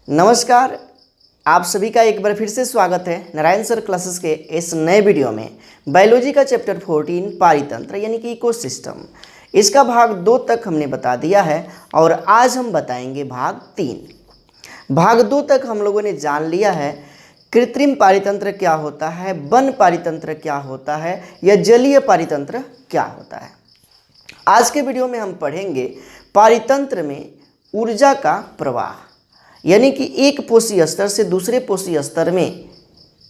नमस्कार, आप सभी का एक बार फिर से स्वागत है नारायण सर क्लासेस के इस नए वीडियो में। बायोलॉजी का चैप्टर 14 पारितंत्र यानी कि इकोसिस्टम, इसका भाग 2 तक हमने बता दिया है और आज हम बताएंगे भाग 3। भाग 2 तक हम लोगों ने जान लिया है कृत्रिम पारितंत्र क्या होता है, वन पारितंत्र क्या होता है या जलीय पारितंत्र क्या होता है। आज के वीडियो में हम पढ़ेंगे पारितंत्र में ऊर्जा का प्रवाह, यानी कि एक पोषी स्तर से दूसरे पोषी स्तर में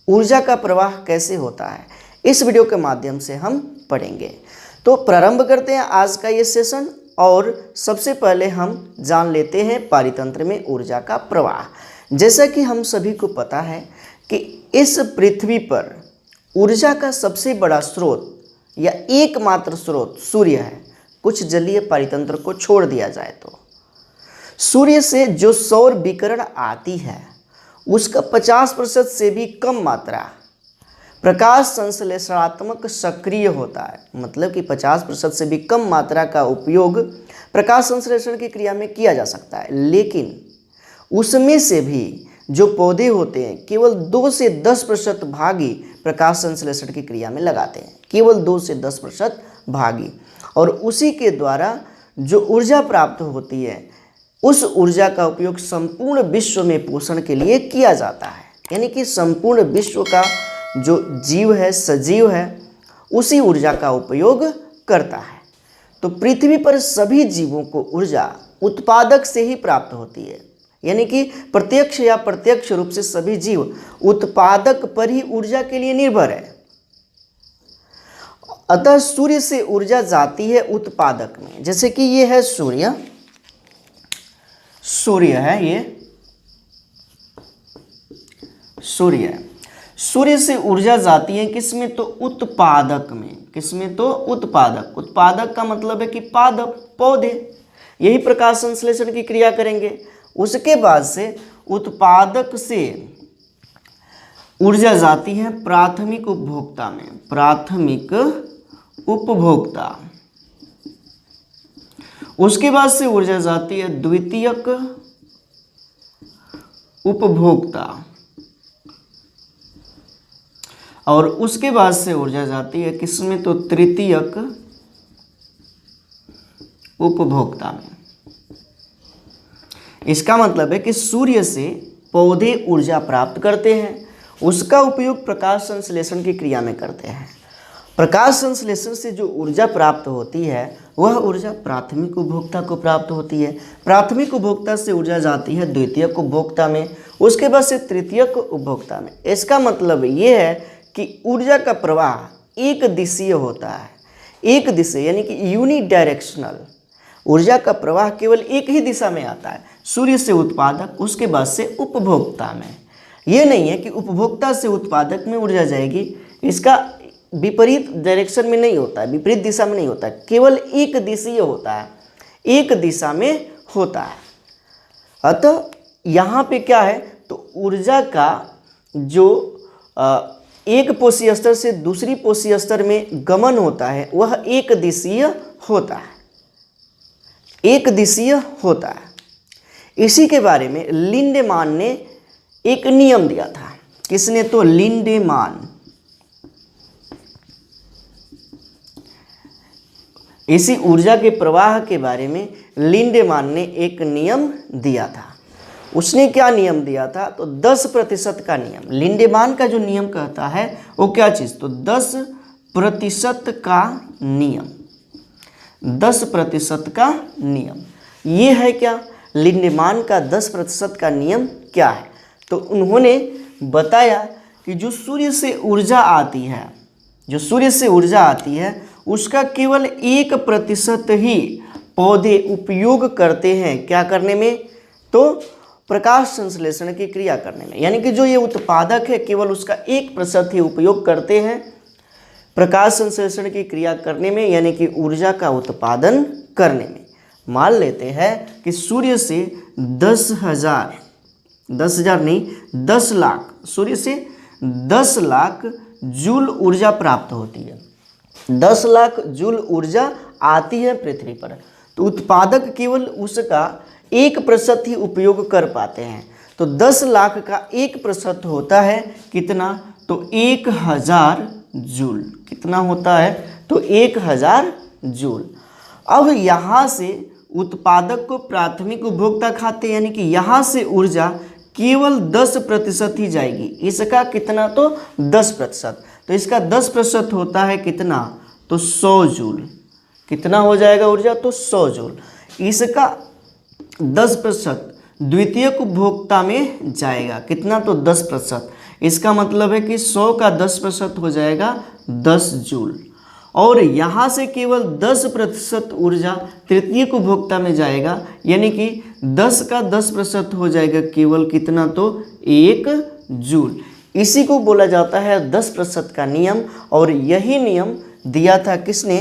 ऊर्जा का प्रवाह कैसे होता है, इस वीडियो के माध्यम से हम पढ़ेंगे। तो प्रारंभ करते हैं आज का ये सेशन और सबसे पहले हम जान लेते हैं पारितंत्र में ऊर्जा का प्रवाह। जैसा कि हम सभी को पता है कि इस पृथ्वी पर ऊर्जा का सबसे बड़ा स्रोत या एकमात्र स्रोत सूर्य है, कुछ जलीय पारितंत्र को छोड़ दिया जाए तो। सूर्य से जो सौर विकिरण आती है उसका 50% से भी कम मात्रा प्रकाश संश्लेषणात्मक सक्रिय होता है, मतलब कि 50% से भी कम मात्रा का उपयोग प्रकाश संश्लेषण की क्रिया में किया जा सकता है। लेकिन उसमें से भी जो पौधे होते हैं केवल 2 से 10% भागी प्रकाश संश्लेषण की क्रिया में लगाते हैं, केवल 2 से 10% भागी, और उसी के द्वारा जो ऊर्जा प्राप्त होती है उस ऊर्जा का उपयोग संपूर्ण विश्व में पोषण के लिए किया जाता है। यानी कि संपूर्ण विश्व का जो जीव है, सजीव है, उसी ऊर्जा का उपयोग करता है। तो पृथ्वी पर सभी जीवों को ऊर्जा उत्पादक से ही प्राप्त होती है, यानी कि प्रत्यक्ष या प्रत्यक्ष रूप से सभी जीव उत्पादक पर ही ऊर्जा के लिए निर्भर है। अतः सूर्य से ऊर्जा जाती है उत्पादक में, जैसे कि ये है सूर्य है, ये सूर्य है। सूर्य से ऊर्जा जाती है किसमें, तो उत्पादक में। किसमें, तो उत्पादक। उत्पादक का मतलब है कि पादप, पौधे, यही प्रकाश संश्लेषण की क्रिया करेंगे। उसके बाद से उत्पादक से ऊर्जा जाती है प्राथमिक उपभोक्ता में। प्राथमिक उपभोक्ता, उसके बाद से ऊर्जा जाती है द्वितीयक उपभोक्ता, और उसके बाद से ऊर्जा जाती है किसमें, तो तृतीयक उपभोक्ता में। इसका मतलब है कि सूर्य से पौधे ऊर्जा प्राप्त करते हैं, उसका उपयोग प्रकाश संश्लेषण की क्रिया में करते हैं। प्रकाश संश्लेषण से जो ऊर्जा प्राप्त होती है वह ऊर्जा प्राथमिक उपभोक्ता को प्राप्त होती है। प्राथमिक उपभोक्ता से ऊर्जा जाती है द्वितीयक उपभोक्ता में, उसके बाद से तृतीयक उपभोक्ता में। इसका मतलब ये है कि ऊर्जा का प्रवाह एक दिशीय होता है। एक दिशा यानी कि यूनिडायरेक्शनल। ऊर्जा का प्रवाह केवल एक ही दिशा में आता है, सूर्य से उत्पादक, उसके बाद से उपभोक्ता में। ये नहीं है कि उपभोक्ता से उत्पादक में ऊर्जा जाएगी, इसका विपरीत डायरेक्शन में नहीं होता है, विपरीत दिशा में नहीं होता है, केवल एक दिशीय होता है, एक दिशा में होता है। अतः यहाँ पे क्या है, तो ऊर्जा का जो एक पोषी स्तर से दूसरी पोषी स्तर में गमन होता है वह एक दिशीय होता है, एक दिशीय होता है। इसी के बारे में लिंडेमान ने एक नियम दिया था। किसने, तो लिंडेमान। इसी ऊर्जा के प्रवाह के बारे में लिंडेमान ने एक नियम दिया था। उसने क्या नियम दिया था, तो 10% का नियम। लिंडेमान का जो नियम कहता है वो क्या चीज़, तो 10% का नियम। 10% का नियम ये है क्या, लिंडेमान का 10% का नियम क्या है, तो उन्होंने बताया कि जो सूर्य से ऊर्जा आती है, जो सूर्य से ऊर्जा आती है उसका केवल 1% ही पौधे उपयोग करते हैं। क्या करने में, तो प्रकाश संश्लेषण की क्रिया करने में। यानी कि जो ये उत्पादक है केवल उसका 1% ही उपयोग करते हैं प्रकाश संश्लेषण की क्रिया करने में, यानी कि ऊर्जा का उत्पादन करने में। मान लेते हैं कि सूर्य से 10 लाख, सूर्य से 10 लाख जूल ऊर्जा प्राप्त होती है। 10 लाख जूल ऊर्जा आती है पृथ्वी पर, तो उत्पादक केवल उसका 1% ही उपयोग कर पाते हैं। तो तो 10 लाख का 1% होता है कितना, तो 1000 जूल। कितना होता है, तो 1000 जूल। अब यहाँ से उत्पादक को प्राथमिक उपभोक्ता खाते, यानी कि यहाँ से ऊर्जा केवल 10% ही जाएगी। इसका कितना, तो 10%। तो इसका 10% होता है कितना, तो 100 जूल। कितना हो जाएगा ऊर्जा, तो 100 जूल। इसका 10% द्वितीयक उपभोक्ता में जाएगा, कितना, तो 10%। इसका मतलब है कि 100 का 10% हो जाएगा 10 जूल। और यहाँ से केवल 10% ऊर्जा तृतीयक उपभोक्ता में जाएगा, यानी कि 10 का 10% हो जाएगा केवल कितना, तो 1 जूल। इसी को बोला जाता है 10% का नियम। और यही नियम दिया था किसने,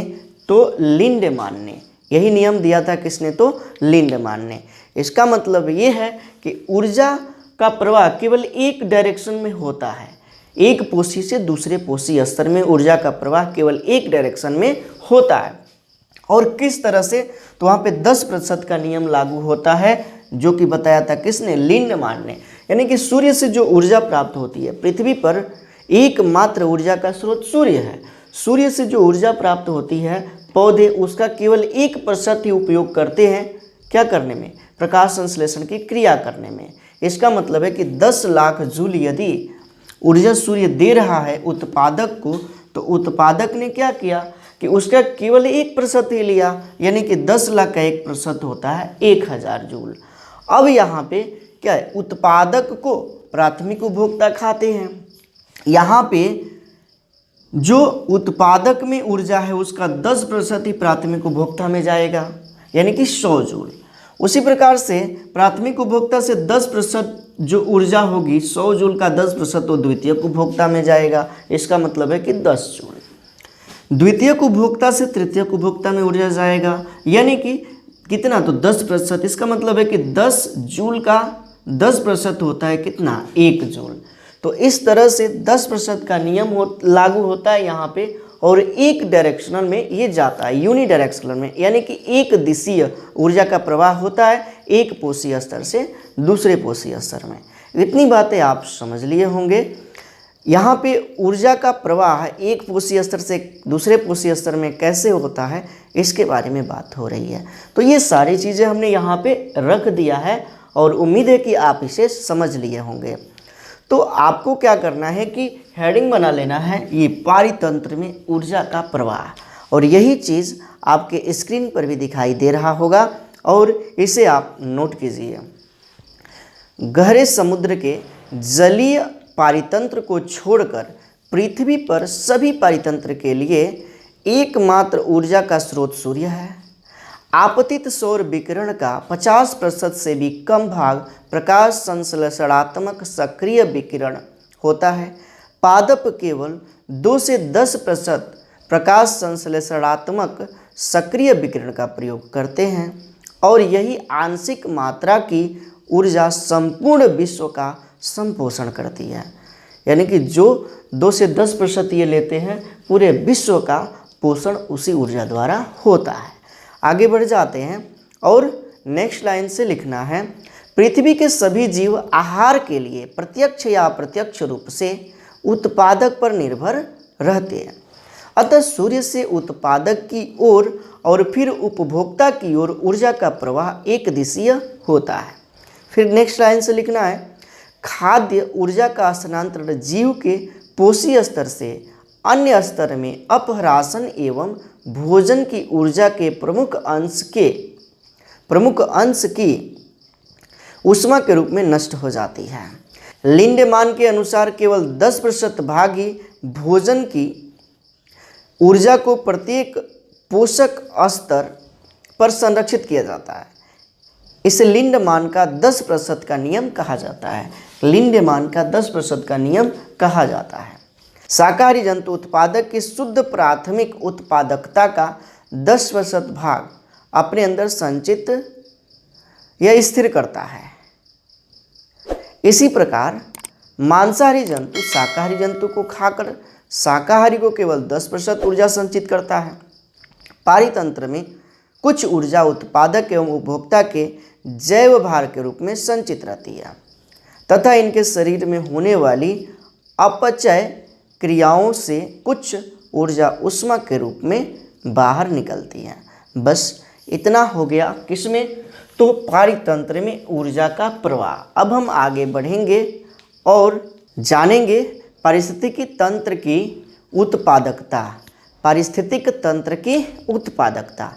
तो लिंडेमान ने। यही नियम दिया था किसने, तो लिंडेमान ने। इसका मतलब ये है कि ऊर्जा का प्रवाह केवल एक डायरेक्शन में होता है। एक पोषी से दूसरे पोषी स्तर में ऊर्जा का प्रवाह केवल एक डायरेक्शन में होता है। और किस तरह से, तो वहाँ पे 10% का नियम लागू होता है, जो कि बताया था किसने, लिंडेमान ने। यानी कि सूर्य से जो ऊर्जा प्राप्त होती है, पृथ्वी पर एकमात्र ऊर्जा का स्रोत सूर्य है। सूर्य से जो ऊर्जा प्राप्त होती है, पौधे उसका केवल 1% ही उपयोग करते हैं, क्या करने में, प्रकाश संश्लेषण की क्रिया करने में। इसका मतलब है कि 10 लाख जूल यदि ऊर्जा सूर्य दे रहा है उत्पादक को, तो उत्पादक ने क्या किया कि उसका केवल 1% ही लिया, यानी कि 10 लाख का 1% होता है 1000 जूल। अब यहाँ पे क्या है, उत्पादक को प्राथमिक उपभोक्ता खाते हैं। यहाँ पे जो उत्पादक में ऊर्जा है उसका 10% ही प्राथमिक उपभोक्ता में जाएगा, यानी कि 100 जूल। उसी प्रकार से प्राथमिक उपभोक्ता से 10% जो ऊर्जा होगी, 100 जूल का 10% तो द्वितीयक उपभोक्ता में जाएगा। इसका मतलब है कि 10 जूल। द्वितीयक उपभोक्ता से तृतीयक उपभोक्ता में ऊर्जा जाएगा, यानी कि कितना, तो 10%। इसका मतलब है कि 10 जूल का 10% होता है कितना, 1 जूल। तो इस तरह से 10% का नियम लागू होता है यहाँ पे, और एक डायरेक्शनल में ये जाता है, यूनि डायरेक्शनल में, यानी कि एक दिशीय ऊर्जा का प्रवाह होता है एक पोषी स्तर से दूसरे पोषी स्तर में। इतनी बातें आप समझ लिए होंगे। यहाँ पे ऊर्जा का प्रवाह एक पोषी स्तर से दूसरे पोषी स्तर में कैसे होता है, इसके बारे में बात हो रही है। तो ये सारी चीज़ें हमने यहाँ पे रख दिया है, और उम्मीद है कि आप इसे समझ लिए होंगे। तो आपको क्या करना है कि हेडिंग बना लेना है, ये पारितंत्र में ऊर्जा का प्रवाह, और यही चीज़ आपके स्क्रीन पर भी दिखाई दे रहा होगा, और इसे आप नोट कीजिए। गहरे समुद्र के जलीय पारितंत्र को छोड़कर पृथ्वी पर सभी पारितंत्र के लिए एकमात्र ऊर्जा का स्रोत सूर्य है। आपतित सौर विकिरण का 50% से भी कम भाग प्रकाश संश्लेषणात्मक सक्रिय विकिरण होता है। पादप केवल 2 से 10% प्रकाश संश्लेषणात्मक सक्रिय विकिरण का प्रयोग करते हैं, और यही आंशिक मात्रा की ऊर्जा संपूर्ण विश्व का संपोषण करती है। यानी कि जो 2 से 10% ये लेते हैं, पूरे विश्व का पोषण उसी ऊर्जा द्वारा होता है। आगे बढ़ जाते हैं, और नेक्स्ट लाइन से लिखना है, पृथ्वी के सभी जीव आहार के लिए प्रत्यक्ष या अप्रत्यक्ष रूप से उत्पादक पर निर्भर रहते हैं। अतः सूर्य से उत्पादक की ओर और फिर उपभोक्ता की ओर ऊर्जा का प्रवाह एक दिशीय होता है। फिर नेक्स्ट लाइन से लिखना है, खाद्य ऊर्जा का स्थानांतरण जीव के पोषी स्तर से अन्य स्तर में अपहरासन एवं भोजन की ऊर्जा के प्रमुख अंश की ऊष्मा के रूप में नष्ट हो जाती है। लिंडेमान के अनुसार केवल 10% भाग ही भोजन की ऊर्जा को प्रत्येक पोषक स्तर पर संरक्षित किया जाता है। इसे लिंडेमान का 10% का नियम कहा जाता है। लिंडेमान का 10% का नियम कहा जाता है। शाकाहारी जंतु उत्पादक की शुद्ध प्राथमिक उत्पादकता का 10% भाग अपने अंदर संचित या स्थिर करता है। इसी प्रकार मांसाहारी जंतु शाकाहारी जंतु को खाकर शाकाहारी को केवल 10% ऊर्जा संचित करता है। पारितंत्र में कुछ ऊर्जा उत्पादक एवं उपभोक्ता के जैव भार के रूप में संचित रहती है। तथा इनके शरीर में होने वाली अपचय क्रियाओं से कुछ ऊर्जा ऊष्मा के रूप में बाहर निकलती है। बस इतना हो गया किसमें, तो पारितंत्र में ऊर्जा का प्रवाह। अब हम आगे बढ़ेंगे और जानेंगे पारिस्थितिकी तंत्र की उत्पादकता, पारिस्थितिक तंत्र की उत्पादकता।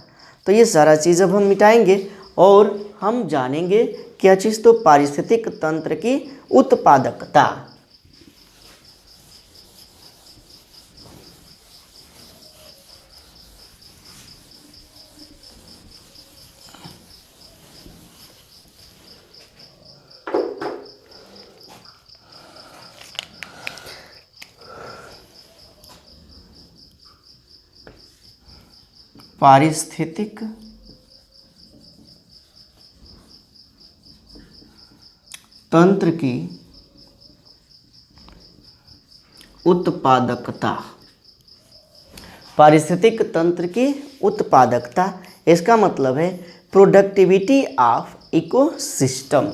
तो ये सारा चीज़ अब हम मिटाएंगे और हम जानेंगे क्या चीज़, तो पारिस्थितिक तंत्र की उत्पादकता। पारिस्थितिक तंत्र की उत्पादकता, पारिस्थितिक तंत्र की उत्पादकता, इसका मतलब है productivity of ecosystem.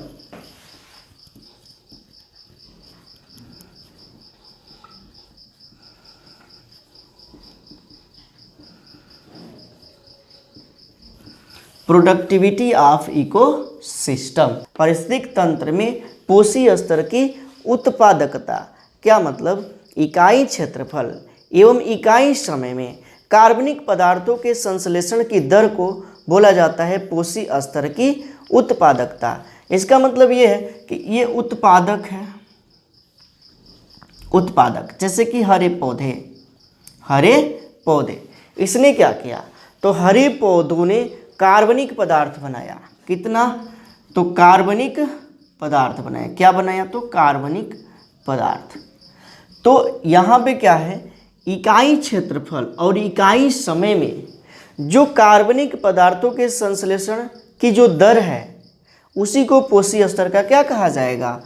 Productivity of ecosystem, पारिस्थितिक तंत्र में पोषी स्तर की उत्पादकता। क्या मतलब, इकाई क्षेत्रफल एवं इकाई समय में कार्बनिक पदार्थों के संश्लेषण की दर को बोला जाता है पोषी स्तर की उत्पादकता। इसका मतलब ये है कि ये उत्पादक है, उत्पादक, जैसे कि हरे पौधे, इसने क्या किया, तो हरे पौधों ने कार्बनिक पदार्थ बनाया। कितना, तो कार्बनिक पदार्थ बनाया। क्या बनाया, तो कार्बनिक पदार्थ। तो यहाँ पे क्या है, इकाई क्षेत्रफल और इकाई समय में जो कार्बनिक पदार्थों के संश्लेषण की जो दर है उसी को पोषी स्तर का क्या कहा जाएगा,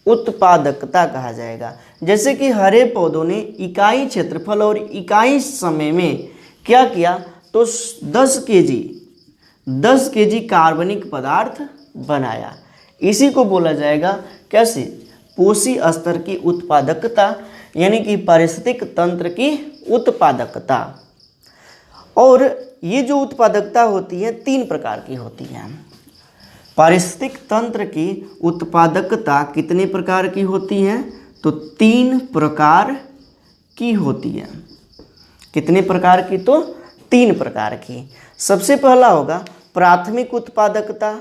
उत्पादकता कहा जाएगा। जैसे कि हरे पौधों ने इकाई क्षेत्रफल और इकाई समय में क्या किया, तो 10 केजी कार्बनिक पदार्थ बनाया। इसी को बोला जाएगा कैसे, पोषी स्तर की उत्पादकता, यानी कि पारिस्थितिक तंत्र की उत्पादकता। और ये जो उत्पादकता होती है 3 प्रकार की होती है। पारिस्थितिक तंत्र की उत्पादकता कितने प्रकार की होती है, तो 3 प्रकार की होती है। कितने प्रकार की, तो 3 प्रकार की। सबसे पहला होगा प्राथमिक उत्पादकता,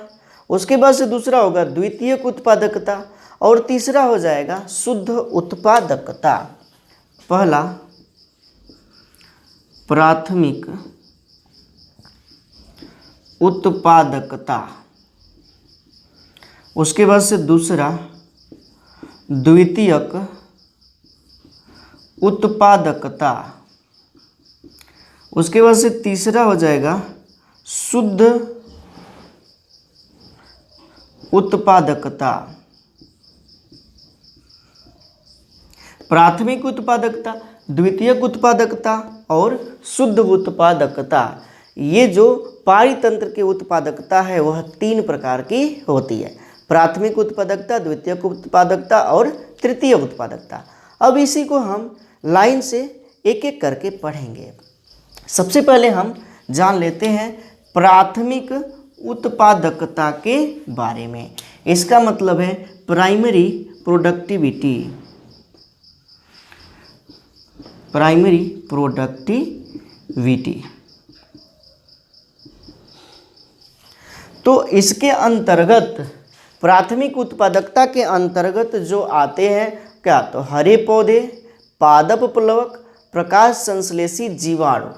उसके बाद से दूसरा होगा द्वितीयक उत्पादकता और तीसरा हो जाएगा शुद्ध उत्पादकता। पहला प्राथमिक उत्पादकता, उसके बाद से दूसरा द्वितीयक उत्पादकता, उसके बाद से तीसरा हो जाएगा शुद्ध उत्पादकता। प्राथमिक उत्पादकता, द्वितीयक उत्पादकता और शुद्ध उत्पादकता, ये जो पारितंत्र की उत्पादकता है वह 3 प्रकार की होती है। प्राथमिक उत्पादकता, द्वितीयक उत्पादकता और तृतीय उत्पादकता। अब इसी को हम लाइन से एक एक करके पढ़ेंगे। सबसे पहले हम जान लेते हैं प्राथमिक उत्पादकता के बारे में। इसका मतलब है प्राइमरी प्रोडक्टिविटी, प्राइमरी प्रोडक्टिविटी। तो इसके अंतर्गत, प्राथमिक उत्पादकता के अंतर्गत जो आते हैं क्या, तो हरे पौधे, पादप प्लवक, प्रकाश संश्लेषी जीवाणु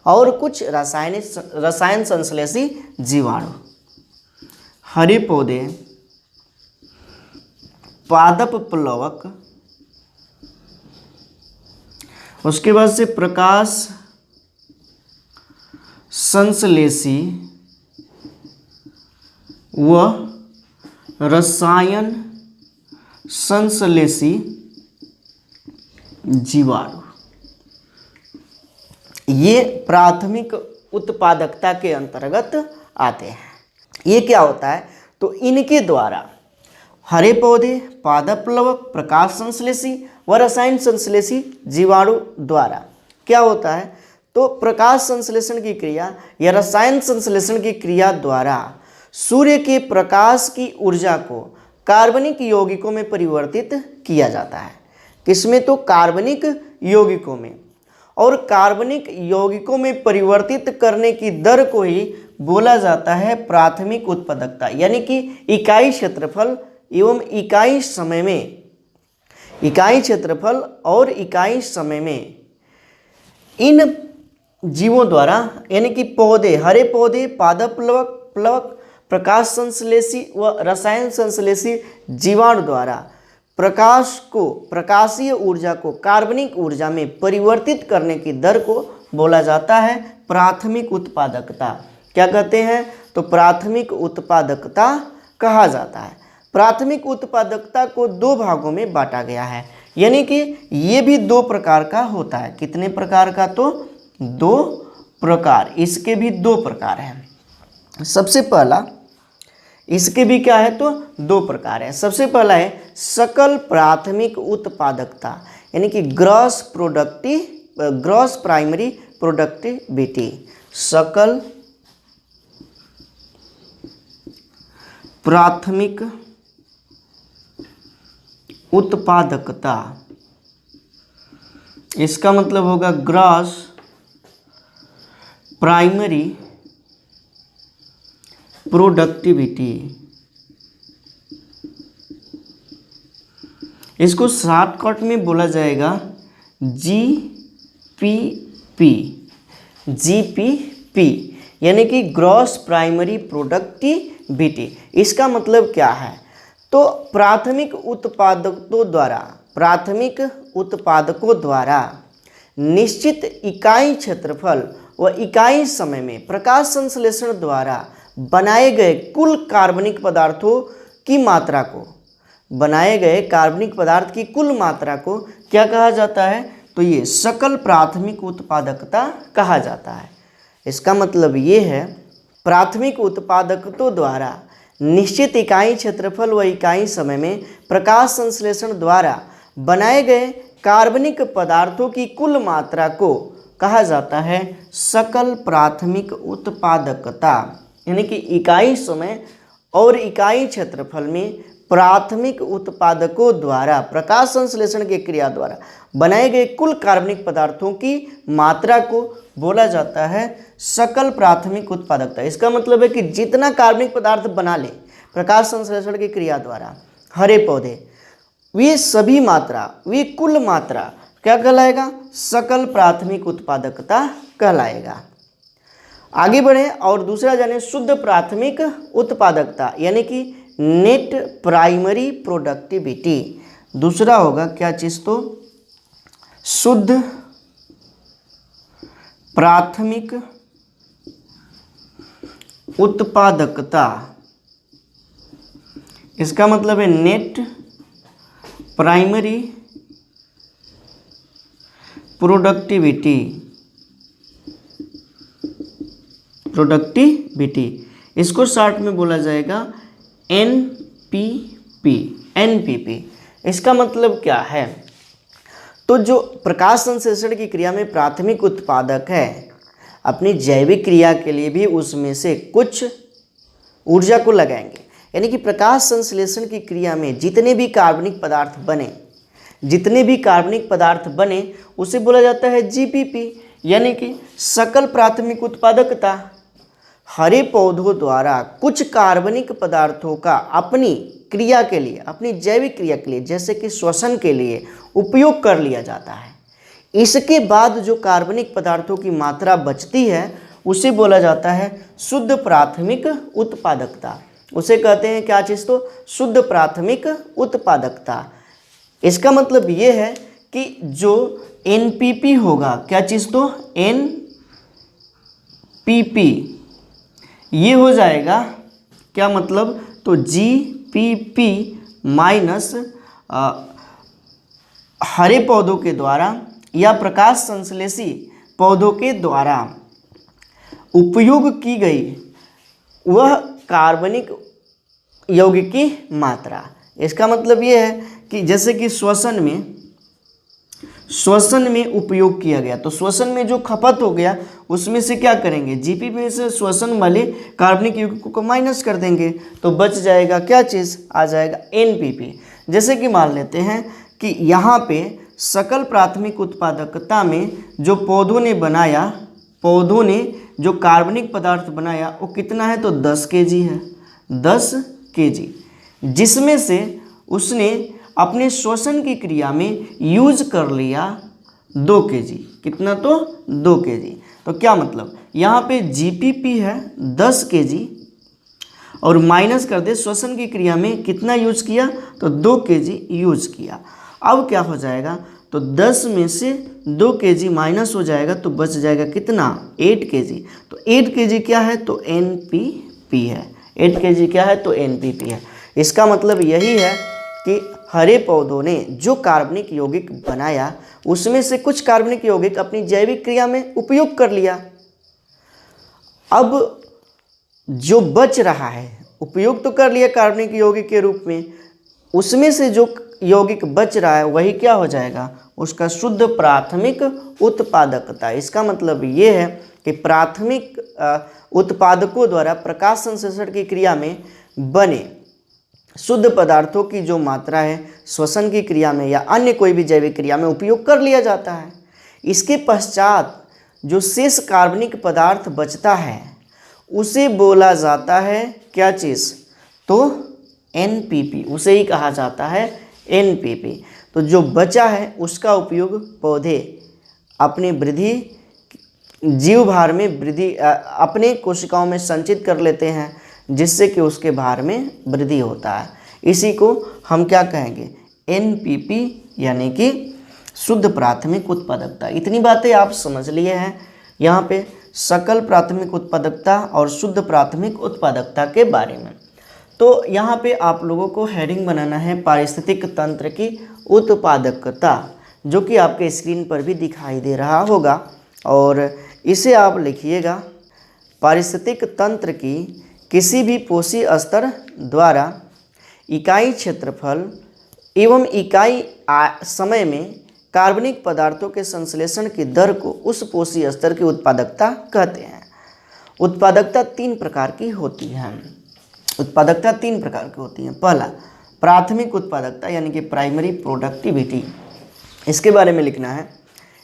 और कुछ रसायन संश्लेषी जीवाणु। हरे पौधे, पादप प्लवक, उसके बाद से प्रकाश संश्लेषी व रसायन संश्लेषी जीवाणु, ये प्राथमिक उत्पादकता के अंतर्गत आते हैं। ये क्या होता है, तो इनके द्वारा हरे पौधे, पादप प्लवक, प्रकाश संश्लेषी व रसायन संश्लेषी जीवाणु द्वारा। क्या होता है? तो प्रकाश संश्लेषण की क्रिया या रसायन संश्लेषण की क्रिया द्वारा सूर्य के प्रकाश की ऊर्जा को कार्बनिक यौगिकों में परिवर्तित किया जाता है। किसमें? तो कार्बनिक यौगिकों में। और कार्बनिक यौगिकों में परिवर्तित करने की दर को ही बोला जाता है प्राथमिक उत्पादकता, यानी कि इकाई क्षेत्रफल एवं इकाई समय में, इकाई क्षेत्रफल और इकाई समय में इन जीवों द्वारा, यानी कि पौधे, हरे पौधे, पादप प्लवक, प्रकाश संश्लेषी व रसायन संश्लेषी जीवाणु द्वारा प्रकाश को, प्रकाशीय ऊर्जा को कार्बनिक ऊर्जा में परिवर्तित करने की दर को बोला जाता है प्राथमिक उत्पादकता। क्या कहते हैं? तो प्राथमिक उत्पादकता कहा जाता है। प्राथमिक उत्पादकता को दो भागों में बांटा गया है, यानी कि ये भी दो प्रकार का होता है। कितने प्रकार का? तो दो प्रकार, इसके भी दो प्रकार हैं। सबसे पहला, इसके भी क्या है? तो दो प्रकार है। सबसे पहला है सकल प्राथमिक उत्पादकता, यानी कि ग्रॉस प्राइमरी प्रोडक्टिविटी। सकल प्राथमिक उत्पादकता, इसका मतलब होगा ग्रॉस प्राइमरी प्रोडक्टिविटी। इसको शॉर्टकट में बोला जाएगा जीपीपी, यानी कि ग्रॉस प्राइमरी प्रोडक्टिविटी। इसका मतलब क्या है? तो प्राथमिक उत्पादकों द्वारा निश्चित इकाई क्षेत्रफल व इकाई समय में प्रकाश संश्लेषण द्वारा बनाए गए कुल कार्बनिक पदार्थों की मात्रा को, बनाए गए कार्बनिक पदार्थ की कुल मात्रा को क्या कहा जाता है? तो ये सकल प्राथमिक उत्पादकता कहा जाता है। इसका मतलब ये है प्राथमिक उत्पादकों द्वारा निश्चित इकाई क्षेत्रफल व इकाई समय में प्रकाश संश्लेषण द्वारा बनाए गए कार्बनिक पदार्थों की कुल मात्रा को कहा जाता है सकल प्राथमिक उत्पादकता, यानी कि इकाई समय और इकाई क्षेत्रफल में प्राथमिक उत्पादकों द्वारा प्रकाश संश्लेषण की क्रिया द्वारा बनाए गए कुल कार्बनिक पदार्थों की मात्रा को बोला जाता है सकल प्राथमिक उत्पादकता। इसका मतलब है कि जितना कार्बनिक पदार्थ बना ले प्रकाश संश्लेषण की क्रिया द्वारा हरे पौधे, वे सभी मात्रा, वे कुल मात्रा क्या कहलाएगा? सकल प्राथमिक उत्पादकता कहलाएगा। आगे बढ़े और दूसरा जाने शुद्ध प्राथमिक उत्पादकता, यानी कि नेट प्राइमरी प्रोडक्टिविटी। दूसरा होगा क्या चीज़? तो शुद्ध प्राथमिक उत्पादकता। इसका मतलब है नेट प्राइमरी प्रोडक्टिविटी। इसको शॉर्ट में बोला जाएगा एनपीपी। इसका मतलब क्या है? तो जो प्रकाश संश्लेषण की क्रिया में प्राथमिक उत्पादक है, अपनी जैविक क्रिया के लिए भी उसमें से कुछ ऊर्जा को लगाएंगे, यानी कि प्रकाश संश्लेषण की क्रिया में जितने भी कार्बनिक पदार्थ बने उसे बोला जाता है जीपीपी, यानी कि सकल प्राथमिक उत्पादकता। हरे पौधों द्वारा कुछ कार्बनिक पदार्थों का अपनी क्रिया के लिए, अपनी जैविक क्रिया के लिए, जैसे कि श्वसन के लिए उपयोग कर लिया जाता है। इसके बाद जो कार्बनिक पदार्थों की मात्रा बचती है उसे बोला जाता है शुद्ध प्राथमिक उत्पादकता। उसे कहते हैं क्या चीज़? तो शुद्ध प्राथमिक उत्पादकता। इसका मतलब ये है कि जो एनपीपी होगा, क्या चीज़? तो एनपीपी ये हो जाएगा क्या मतलब? तो जीपीपी माइनस हरे पौधों के द्वारा या प्रकाश संश्लेषी पौधों के द्वारा उपयोग की गई वह कार्बनिक यौगिक की मात्रा, इसका मतलब ये है कि जैसे कि श्वसन में उपयोग किया गया, तो श्वसन में जो खपत हो गया उसमें से क्या करेंगे, जीपीपी में से श्वसन वाले कार्बनिक यौगिकों को माइनस कर देंगे, तो बच जाएगा क्या चीज़, आ जाएगा एनपीपी। जैसे कि मान लेते हैं कि यहाँ पे सकल प्राथमिक उत्पादकता में जो पौधों ने जो कार्बनिक पदार्थ बनाया वो कितना है, तो 10 kg है, 10 kg, जिसमें से उसने अपने श्वसन की क्रिया में यूज कर लिया 2 kg, कितना, तो 2 kg। तो क्या मतलब यहाँ पे जीपीपी है 10 kg और माइनस कर दे श्वसन की क्रिया में कितना यूज किया, तो 2 kg यूज किया। अब क्या हो जाएगा, तो 10 में से 2 kg माइनस हो जाएगा तो बच जाएगा कितना, 8 kg। तो 8 kg क्या है, तो एनपीपी है, 8 kg क्या है, तो एनपीपी है। इसका मतलब यही है कि हरे पौधों ने जो कार्बनिक यौगिक बनाया उसमें से कुछ कार्बनिक यौगिक अपनी जैविक क्रिया में उपयोग कर लिया। अब जो बच रहा है, उपयोग तो कर लिया कार्बनिक यौगिक के रूप में, उसमें से जो यौगिक बच रहा है वही क्या हो जाएगा, उसका शुद्ध प्राथमिक उत्पादकता। इसका मतलब ये है कि प्राथमिक उत्पादकों द्वारा प्रकाश संश्लेषण की क्रिया में बने शुद्ध पदार्थों की जो मात्रा है श्वसन की क्रिया में या अन्य कोई भी जैविक क्रिया में उपयोग कर लिया जाता है। इसके पश्चात जो शेष कार्बनिक पदार्थ बचता है उसे बोला जाता है क्या चीज़, तो एनपीपी, उसे ही कहा जाता है एनपीपी। तो जो बचा है उसका उपयोग पौधे अपने वृद्धि जीव भार में वृद्धि अपने कोशिकाओं में संचित कर लेते हैं, जिससे कि उसके भार में वृद्धि होता है। इसी को हम क्या कहेंगे, एनपीपी, यानी कि शुद्ध प्राथमिक उत्पादकता। इतनी बातें आप समझ लिए हैं यहाँ पे सकल प्राथमिक उत्पादकता और शुद्ध प्राथमिक उत्पादकता के बारे में। तो यहाँ पे आप लोगों को हेडिंग बनाना है पारिस्थितिक तंत्र की उत्पादकता, जो कि आपके स्क्रीन पर भी दिखाई दे रहा होगा, और इसे आप लिखिएगा, पारिस्थितिक तंत्र की किसी भी पोषी स्तर द्वारा इकाई क्षेत्रफल एवं इकाई समय में कार्बनिक पदार्थों के संश्लेषण की दर को उस पोषी स्तर की उत्पादकता कहते हैं। उत्पादकता 3 प्रकार की होती है। उत्पादकता 3 प्रकार की होती है। पहला प्राथमिक उत्पादकता यानी कि प्राइमरी प्रोडक्टिविटी, इसके बारे में लिखना है।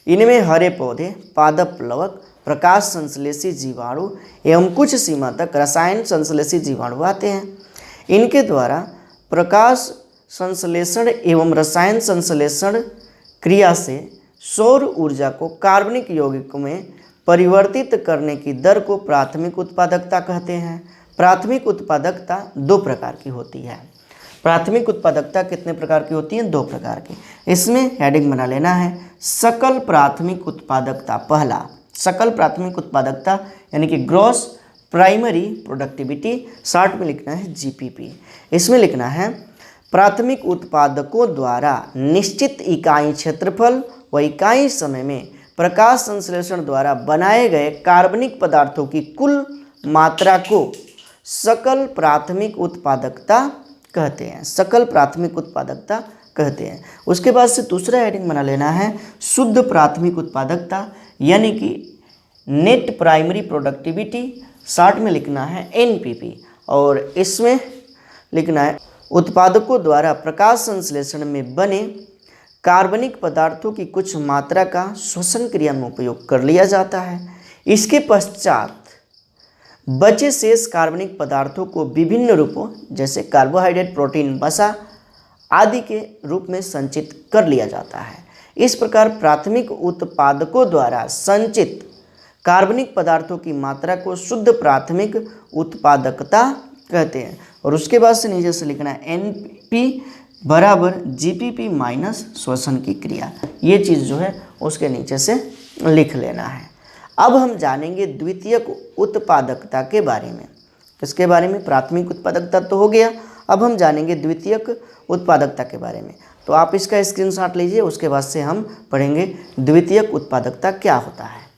इनमें हरे पौधे, पादप प्लवक, प्रकाश संश्लेषी जीवाणु एवं कुछ सीमा तक रसायन संश्लेषी जीवाणु आते हैं। इनके द्वारा प्रकाश संश्लेषण एवं रसायन संश्लेषण क्रिया से सौर ऊर्जा को कार्बनिक यौगिकों में परिवर्तित करने की दर को प्राथमिक उत्पादकता कहते हैं। प्राथमिक उत्पादकता 2 प्रकार की होती है। प्राथमिक उत्पादकता कितने प्रकार की होती है, 2 प्रकार की। इसमें हेडिंग बना लेना है सकल प्राथमिक उत्पादकता। पहला सकल प्राथमिक उत्पादकता यानी कि ग्रॉस प्राइमरी प्रोडक्टिविटी, शॉर्ट में लिखना है जीपीपी। इसमें लिखना है प्राथमिक उत्पादकों द्वारा निश्चित इकाई क्षेत्रफल व इकाई समय में प्रकाश संश्लेषण द्वारा बनाए गए कार्बनिक पदार्थों की कुल मात्रा को सकल प्राथमिक उत्पादकता कहते हैं। सकल प्राथमिक उत्पादकता कहते हैं। उसके बाद से दूसरा हेडिंग बना लेना है शुद्ध प्राथमिक उत्पादकता यानी कि नेट प्राइमरी प्रोडक्टिविटी, शॉर्ट में लिखना है एनपीपी, और इसमें लिखना है उत्पादकों द्वारा प्रकाश संश्लेषण में बने कार्बनिक पदार्थों की कुछ मात्रा का श्वसन क्रिया में उपयोग कर लिया जाता है। इसके पश्चात बचे शेष कार्बनिक पदार्थों को विभिन्न रूपों जैसे कार्बोहाइड्रेट, प्रोटीन, वसा आदि के रूप में संचित कर लिया जाता है। इस प्रकार प्राथमिक उत्पादकों द्वारा संचित कार्बनिक पदार्थों की मात्रा को शुद्ध प्राथमिक उत्पादकता कहते हैं। और उसके बाद से नीचे से लिखना है एनपी बराबर जीपीपी माइनस श्वसन की क्रिया। ये चीज़ जो है उसके नीचे से लिख लेना है। अब हम जानेंगे द्वितीयक उत्पादकता के बारे में। इसके बारे में प्राथमिक उत्पादकता तो हो गया, अब हम जानेंगे द्वितीयक उत्पादकता के बारे में। तो आप इसका स्क्रीनशॉट लीजिए, उसके बाद से हम पढ़ेंगे द्वितीयक उत्पादकता क्या होता है।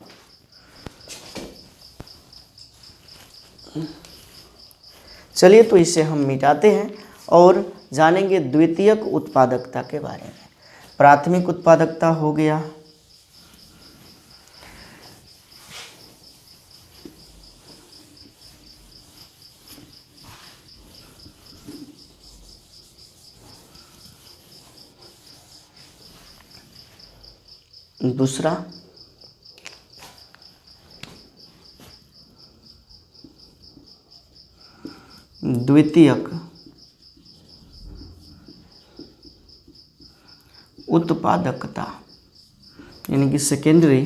चलिए तो इसे हम मिटाते हैं और जानेंगे द्वितीयक उत्पादकता के बारे में। प्राथमिक उत्पादकता हो गया, दूसरा द्वितीयक उत्पादकता यानी कि सेकेंडरी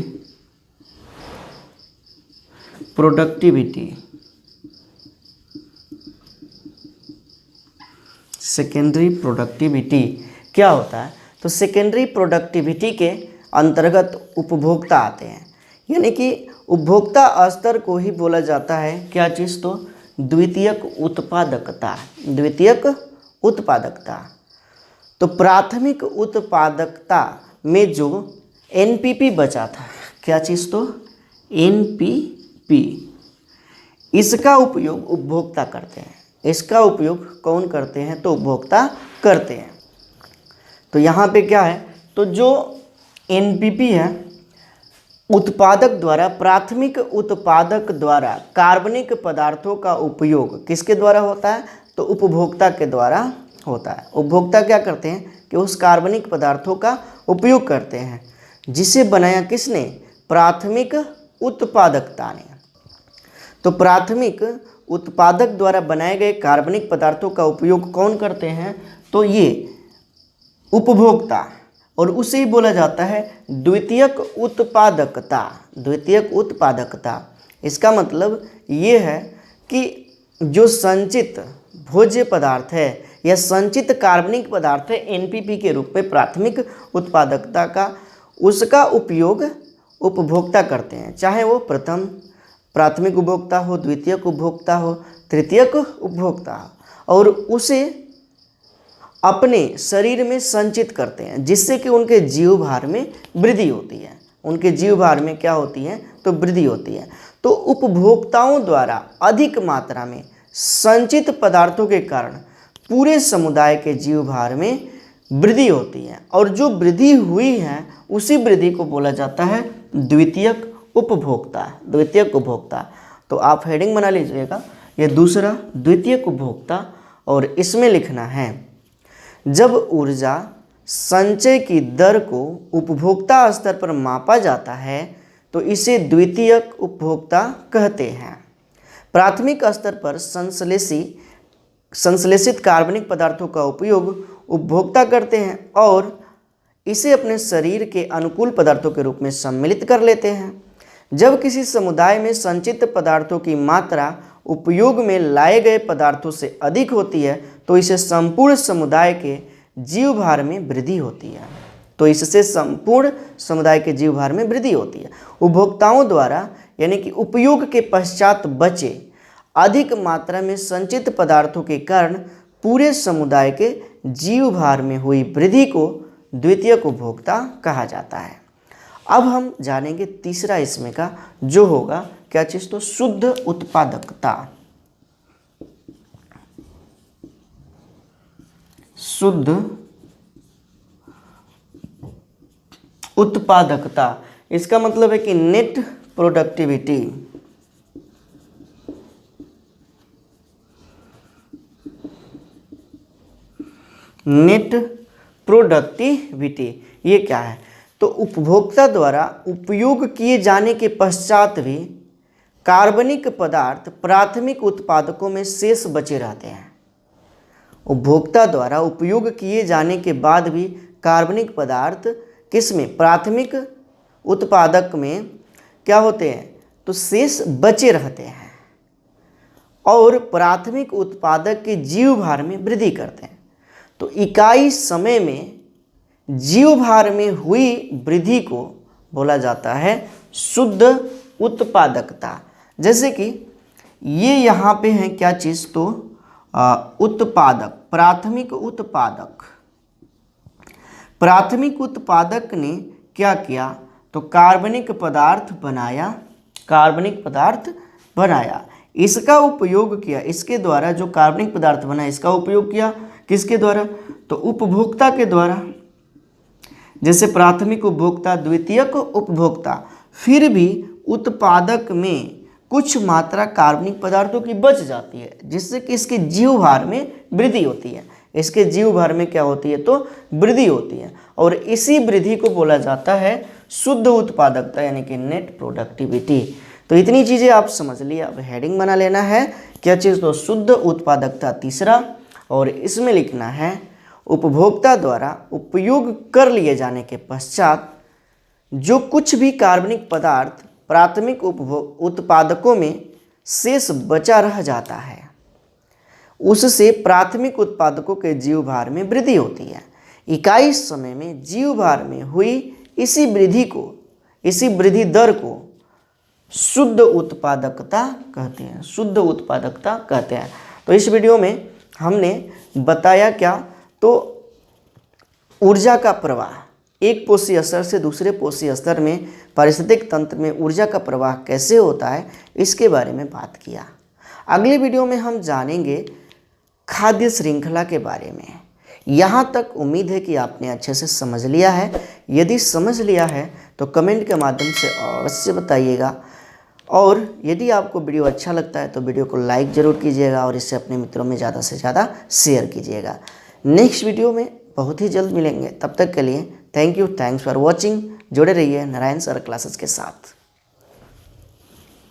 प्रोडक्टिविटी। सेकेंडरी प्रोडक्टिविटी क्या होता है? तो सेकेंडरी प्रोडक्टिविटी के अंतर्गत उपभोक्ता आते हैं, यानी कि उपभोक्ता स्तर को ही बोला जाता है क्या चीज़? तो द्वितीयक उत्पादकता। द्वितीयक उत्पादकता। तो प्राथमिक उत्पादकता में जो एनपीपी बचा था, क्या चीज़? तो एनपीपी, इसका उपयोग उपभोक्ता करते हैं। इसका उपयोग कौन करते हैं? तो उपभोक्ता करते हैं। तो यहाँ पे क्या है? तो जो एनपीपी है, उत्पादक द्वारा, प्राथमिक उत्पादक द्वारा कार्बनिक पदार्थों का उपयोग किसके द्वारा होता है? तो उपभोक्ता के द्वारा होता है। उपभोक्ता क्या करते हैं कि उस कार्बनिक पदार्थों का उपयोग करते हैं, जिसे बनाया किसने? प्राथमिक उत्पादकता ने। तो प्राथमिक उत्पादक द्वारा बनाए गए कार्बनिक पदार्थों का उपयोग कौन करते हैं? तो ये उपभोक्ता, और उसे ही बोला जाता है द्वितीयक उत्पादकता। द्वितीयक उत्पादकता, इसका मतलब ये है कि जो संचित भोज्य पदार्थ है या संचित कार्बनिक पदार्थ है एनपीपी के रूप में प्राथमिक उत्पादकता का, उसका उपयोग उपभोक्ता करते हैं, चाहे वो प्रथम प्राथमिक उपभोक्ता हो, द्वितीयक उपभोक्ता हो, तृतीयक उपभोक्ता हो, और उसे अपने शरीर में संचित करते हैं, जिससे कि उनके जीव भार में वृद्धि होती है। उनके जीव भार में क्या होती है? तो वृद्धि होती है। तो उपभोक्ताओं द्वारा अधिक मात्रा में संचित पदार्थों के कारण पूरे समुदाय के जीव भार में वृद्धि होती है, और जो वृद्धि हुई है उसी वृद्धि को बोला जाता है द्वितीयक उपभोक्ता। द्वितीयक उपभोक्ता। तो आप हेडिंग बना लीजिएगा, ये दूसरा द्वितीयक उपभोक्ता, और इसमें लिखना है जब ऊर्जा संचय की दर को उपभोक्ता स्तर पर मापा जाता है तो इसे द्वितीयक उपभोक्ता कहते हैं। प्राथमिक स्तर पर संश्लेषित कार्बनिक पदार्थों का उपयोग उपभोक्ता करते हैं और इसे अपने शरीर के अनुकूल पदार्थों के रूप में सम्मिलित कर लेते हैं। जब किसी समुदाय में संचित पदार्थों की मात्रा उपयोग में लाए गए पदार्थों से अधिक होती है तो इसे संपूर्ण समुदाय के जीव भार में वृद्धि होती है। तो इससे संपूर्ण समुदाय के जीव भार में वृद्धि होती है। उपभोक्ताओं द्वारा यानी कि उपयोग के पश्चात बचे अधिक मात्रा में संचित पदार्थों के कारण पूरे समुदाय के जीव भार में हुई वृद्धि को द्वितीयक उपभोक्ता कहा जाता है। अब हम जानेंगे तीसरा इसमें का, जो होगा क्या चीज़? तो शुद्ध उत्पादकता। शुद्ध उत्पादकता, इसका मतलब है कि नेट प्रोडक्टिविटी। नेट प्रोडक्टिविटी ये क्या है? तो उपभोक्ता द्वारा उपयोग किए जाने के पश्चात भी कार्बनिक पदार्थ प्राथमिक उत्पादकों में शेष बचे रहते हैं। उपभोक्ता द्वारा उपयोग किए जाने के बाद भी कार्बनिक पदार्थ किस में? प्राथमिक उत्पादक में क्या होते हैं? तो शेष बचे रहते हैं और प्राथमिक उत्पादक के जीव भार में वृद्धि करते हैं। तो इकाई समय में जीव भार में हुई वृद्धि को बोला जाता है शुद्ध उत्पादकता। जैसे कि ये यहाँ पे है क्या चीज़? तो उत्पादक, प्राथमिक उत्पादक। प्राथमिक उत्पादक ने क्या किया? तो कार्बनिक पदार्थ बनाया, कार्बनिक पदार्थ बनाया, इसका उपयोग किया, इसके द्वारा जो कार्बनिक पदार्थ बना इसका उपयोग किया किसके द्वारा? तो उपभोक्ता के द्वारा। जैसे प्राथमिक उपभोक्ता, द्वितीयक उपभोक्ता, फिर भी उत्पादक में कुछ मात्रा कार्बनिक पदार्थों की बच जाती है, जिससे कि इसके जीव भार में वृद्धि होती है। इसके जीव भार में क्या होती है? तो वृद्धि होती है, और इसी वृद्धि को बोला जाता है शुद्ध उत्पादकता यानी कि नेट प्रोडक्टिविटी। तो इतनी चीज़ें आप समझ लिए। अब हेडिंग बना लेना है, क्या चीज़? तो शुद्ध उत्पादकता तीसरा, और इसमें लिखना है उपभोक्ता द्वारा उपयोग कर लिए जाने के पश्चात जो कुछ भी कार्बनिक पदार्थ प्राथमिक उत्पादकों में शेष बचा रह जाता है, उससे प्राथमिक उत्पादकों के जीव भार में वृद्धि होती है। इकाई समय में जीव भार में हुई इसी वृद्धि दर को शुद्ध उत्पादकता कहते हैं। शुद्ध उत्पादकता कहते हैं। तो इस वीडियो में हमने बताया क्या? तो ऊर्जा का प्रवाह, एक पोषी स्तर से दूसरे पोषी स्तर में पारिस्थितिक तंत्र में ऊर्जा का प्रवाह कैसे होता है, इसके बारे में बात किया। अगले वीडियो में हम जानेंगे खाद्य श्रृंखला के बारे में। यहाँ तक उम्मीद है कि आपने अच्छे से समझ लिया है। यदि समझ लिया है तो कमेंट के माध्यम से अवश्य बताइएगा, और यदि आपको वीडियो अच्छा लगता है तो वीडियो को लाइक ज़रूर कीजिएगा और इसे अपने मित्रों में ज़्यादा से ज़्यादा शेयर कीजिएगा। नेक्स्ट वीडियो में बहुत ही जल्द मिलेंगे। तब तक के लिए thank you, thanks for watching. जुड़े रहिए नारायण सर क्लासेस के साथ।